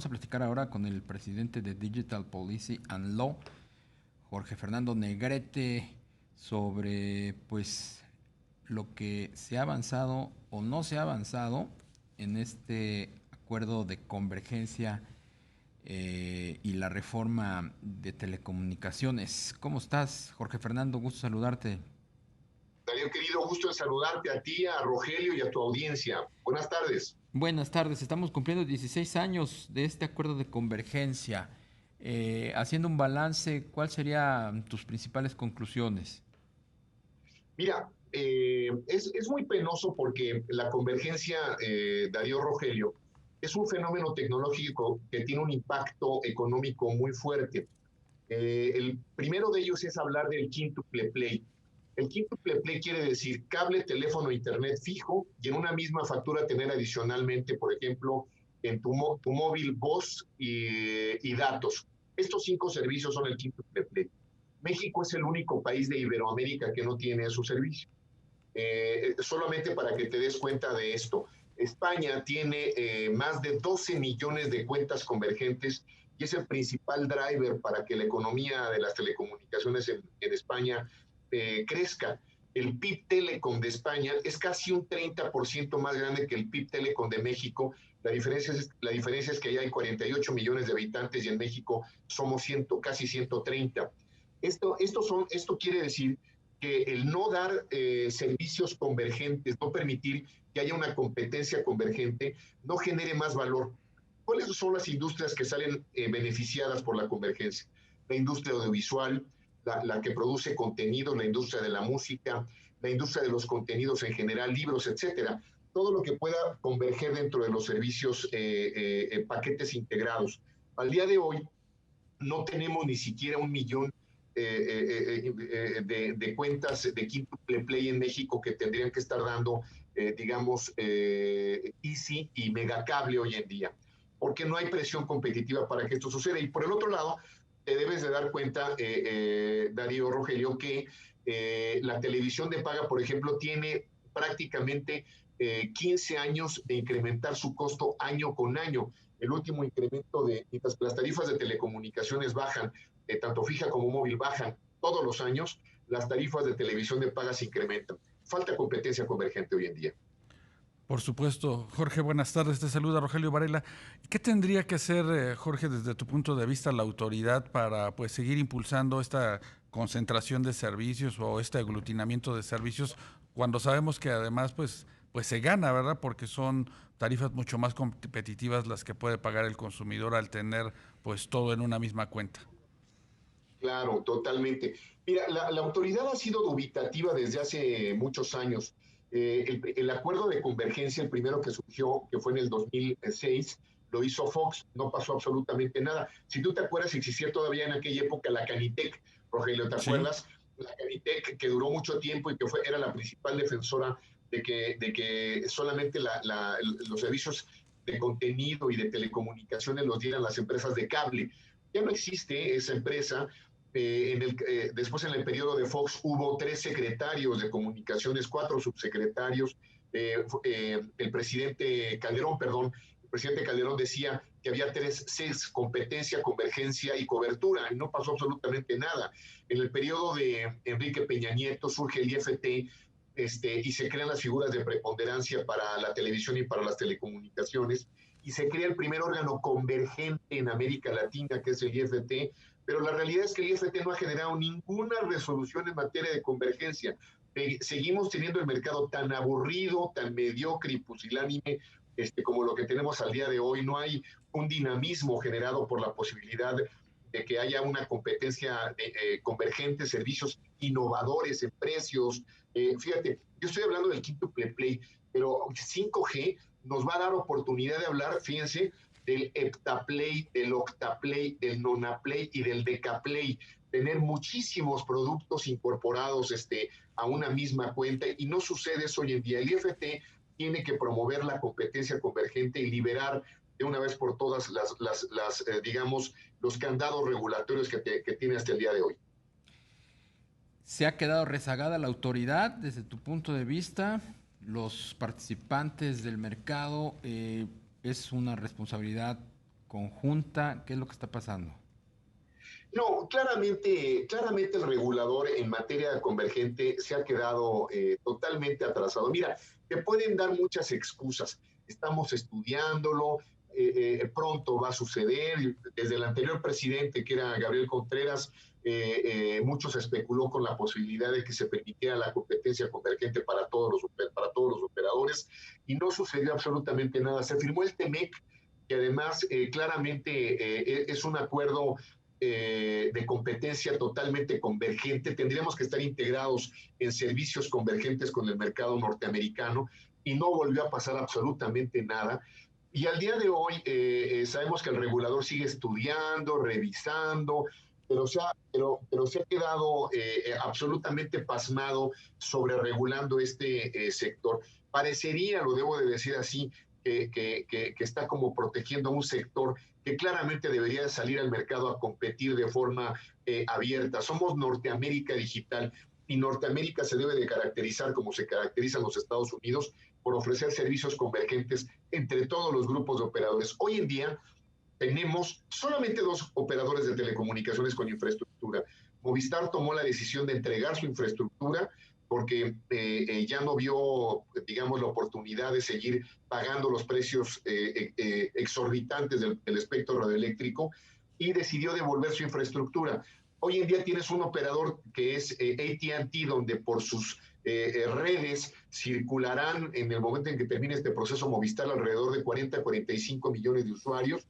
Vamos a platicar ahora con el presidente de Digital Policy and Law, Jorge Fernando Negrete, sobre pues lo que se ha avanzado o no se ha avanzado en este acuerdo de convergencia y la reforma de telecomunicaciones. ¿Cómo estás, Jorge Fernando? Gusto saludarte. Darío, querido, gusto en saludarte a ti, a Rogelio y a tu audiencia. Buenas tardes. Buenas tardes, estamos cumpliendo 16 años de este acuerdo de convergencia. Haciendo un balance, ¿cuáles serían tus principales conclusiones? Mira, es muy penoso porque la convergencia, Darío Rogelio, es un fenómeno tecnológico que tiene un impacto económico muy fuerte. El primero de ellos es hablar del quíntuple play. El quíntuple play quiere decir cable, teléfono, internet fijo y en una misma factura tener adicionalmente, por ejemplo, en tu móvil voz y datos. Estos cinco servicios son el quíntuple play. México es el único país de Iberoamérica que no tiene esos servicios. Solamente para que te des cuenta de esto, España tiene más de 12 millones de cuentas convergentes y es el principal driver para que la economía de las telecomunicaciones en España crezca. El PIB Telecom de España es casi un 30% más grande que el PIB Telecom de México. La diferencia es que allá hay 48 millones de habitantes y en México somos casi 130. Esto quiere decir que el no dar servicios convergentes, no permitir que haya una competencia convergente, no genere más valor. ¿Cuáles son las industrias que salen beneficiadas por la convergencia? La industria audiovisual, la que produce contenido, la industria de la música, la industria de los contenidos en general, libros, etcétera. Todo lo que pueda converger dentro de los servicios, paquetes integrados. Al día de hoy, no tenemos ni siquiera 1 millón de cuentas de quíntuple play en México que tendrían que estar dando, digamos, Easy y Megacable hoy en día, porque no hay presión competitiva para que esto suceda. Y por el otro lado, te debes de dar cuenta, Darío Rogelio, que la televisión de paga, por ejemplo, tiene prácticamente 15 años de incrementar su costo año con año. El último incremento mientras que las tarifas de telecomunicaciones bajan, tanto fija como móvil bajan todos los años, las tarifas de televisión de paga se incrementan. Falta competencia convergente hoy en día. Por supuesto. Jorge, buenas tardes. Te saluda Rogelio Varela. ¿Qué tendría que hacer, Jorge, desde tu punto de vista, la autoridad para pues seguir impulsando esta concentración de servicios o este aglutinamiento de servicios cuando sabemos que además pues se gana, ¿verdad? Porque son tarifas mucho más competitivas las que puede pagar el consumidor al tener pues todo en una misma cuenta. Claro, totalmente. Mira, la autoridad ha sido dubitativa desde hace muchos años. El acuerdo de convergencia, el primero que surgió, que fue en el 2006, lo hizo Fox, no pasó absolutamente nada. Si tú te acuerdas, existía todavía en aquella época la Canitec, Rogelio, ¿te Sí. acuerdas? La Canitec que duró mucho tiempo y que era la principal defensora de que solamente los servicios de contenido y de telecomunicaciones los dieran las empresas de cable. Ya no existe esa empresa. Después en el periodo de Fox hubo 3 secretarios de comunicaciones, 4 subsecretarios. El presidente Calderón, perdón, el presidente Calderón decía que había 3 Cs: competencia, convergencia y cobertura, y no pasó absolutamente nada. En el periodo de Enrique Peña Nieto surge el IFT, y se crean las figuras de preponderancia para la televisión y para las telecomunicaciones, y se crea el primer órgano convergente en América Latina, que es el IFT, pero la realidad es que el IFT no ha generado ninguna resolución en materia de convergencia. Seguimos teniendo el mercado tan aburrido, tan mediocre y pusilánime, como lo que tenemos al día de hoy. No hay un dinamismo generado por la posibilidad de que haya una competencia convergente, servicios innovadores en precios. Fíjate, yo estoy hablando del quíntuple play, pero 5G nos va a dar oportunidad de hablar, fíjense, del heptaplay, del octaplay, del nonaplay y del decaplay. Tener muchísimos productos incorporados a una misma cuenta, y no sucede eso hoy en día. El IFT tiene que promover la competencia convergente y liberar de una vez por todas digamos, los candados regulatorios que tiene hasta el día de hoy. ¿Se ha quedado rezagada la autoridad desde tu punto de vista? ¿Los participantes del mercado es una responsabilidad conjunta? ¿Qué es lo que está pasando? No, claramente el regulador en materia convergente se ha quedado totalmente atrasado. Mira, te pueden dar muchas excusas. Estamos estudiándolo, pronto va a suceder. Desde el anterior presidente, que era Gabriel Contreras, mucho se especuló con la posibilidad de que se permitiera la competencia convergente para todos los operadores y no sucedió absolutamente nada. Se firmó el TEMEC, que además claramente es un acuerdo de competencia totalmente convergente. Tendríamos que estar integrados en servicios convergentes con el mercado norteamericano y no volvió a pasar absolutamente nada. Y al día de hoy sabemos que el regulador sigue estudiando, revisando, pero se ha quedado absolutamente pasmado sobre regulando este sector. Parecería, lo debo de decir así, que está como protegiendo a un sector que claramente debería salir al mercado a competir de forma abierta. Somos Norteamérica digital y Norteamérica se debe de caracterizar como se caracterizan los Estados Unidos por ofrecer servicios convergentes entre todos los grupos de operadores. Hoy en día tenemos solamente 2 operadores de telecomunicaciones con infraestructura. Movistar tomó la decisión de entregar su infraestructura porque ya no vio, digamos, la oportunidad de seguir pagando los precios exorbitantes del espectro radioeléctrico y decidió devolver su infraestructura. Hoy en día tienes un operador que es AT&T, donde por sus redes circularán en el momento en que termine este proceso Movistar alrededor de 40 a 45 millones de usuarios,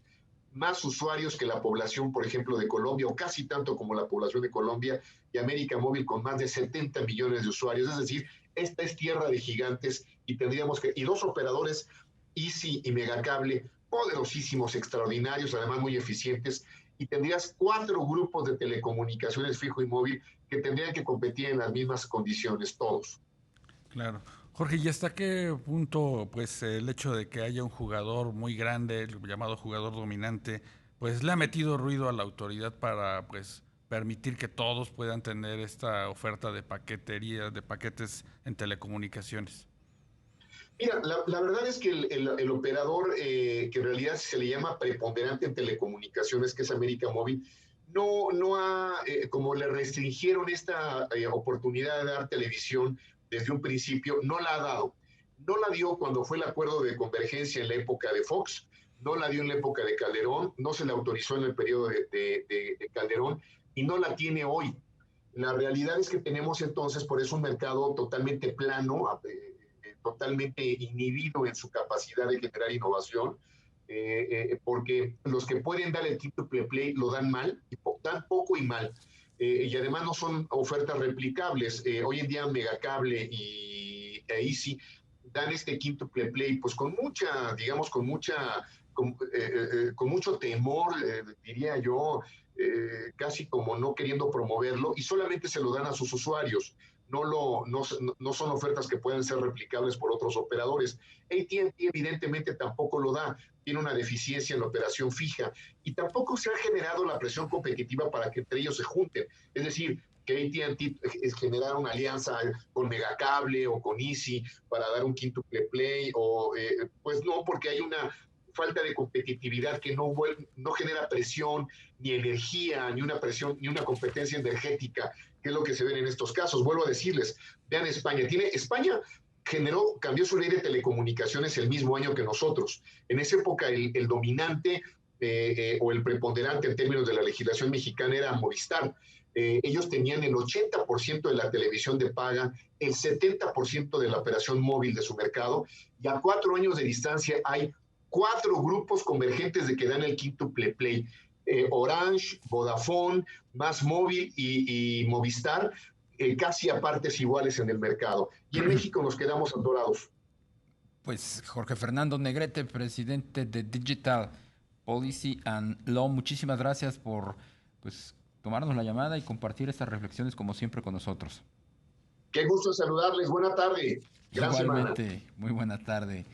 más usuarios que la población, por ejemplo, de Colombia, o casi tanto como la población de Colombia, y América Móvil con más de 70 millones de usuarios. Es decir, esta es tierra de gigantes y tendríamos que, y 2 operadores, Easy y Megacable, poderosísimos, extraordinarios, además muy eficientes, y tendrías 4 grupos de telecomunicaciones fijo y móvil que tendrían que competir en las mismas condiciones, todos. Claro. Jorge, ¿y hasta qué punto, pues, el hecho de que haya un jugador muy grande, el llamado jugador dominante, pues le ha metido ruido a la autoridad para, pues, permitir que todos puedan tener esta oferta de paquetería, de paquetes en telecomunicaciones? Mira, la verdad es que el operador, que en realidad se le llama preponderante en telecomunicaciones, que es América Móvil, no ha, como le restringieron esta oportunidad de dar televisión desde un principio, no la ha dado. No la dio cuando fue el acuerdo de convergencia en la época de Fox, no la dio en la época de Calderón, no se le autorizó en el periodo de Calderón y no la tiene hoy. La realidad es que tenemos entonces por eso un mercado totalmente plano, totalmente inhibido en su capacidad de generar innovación, porque los que pueden dar el triple play lo dan mal, dan poco y mal. Y además no son ofertas replicables. Hoy en día Megacable e Easy dan este quíntuple play, pues con mucha, digamos, con mucho temor, diría yo, casi como no queriendo promoverlo, y solamente se lo dan a sus usuarios. No son ofertas que puedan ser replicables por otros operadores. AT&T evidentemente tampoco lo da, tiene una deficiencia en la operación fija y tampoco se ha generado la presión competitiva para que entre ellos se junten. Es decir, que AT&T generara una alianza con Megacable o con Easy para dar un quíntuple play, o pues no, porque hay una falta de competitividad que no genera presión, ni energía, ni una presión, ni una competencia energética, que es lo que se ven en estos casos. Vuelvo a decirles, vean España, España cambió su ley de telecomunicaciones el mismo año que nosotros. En esa época el dominante o el preponderante en términos de la legislación mexicana era Movistar. Ellos tenían el 80% de la televisión de paga, el 70% de la operación móvil de su mercado, y a 4 años de distancia hay 4 grupos convergentes de que dan el quíntuple play. Orange, Vodafone, Más Móvil y Movistar, casi a partes iguales en el mercado. Y en México nos quedamos atorados. Pues Jorge Fernando Negrete, presidente de Digital Policy and Law, muchísimas gracias por pues, tomarnos la llamada y compartir estas reflexiones como siempre con nosotros. Qué gusto saludarles. Buena tarde. Gran semana. Igualmente, muy buena tarde.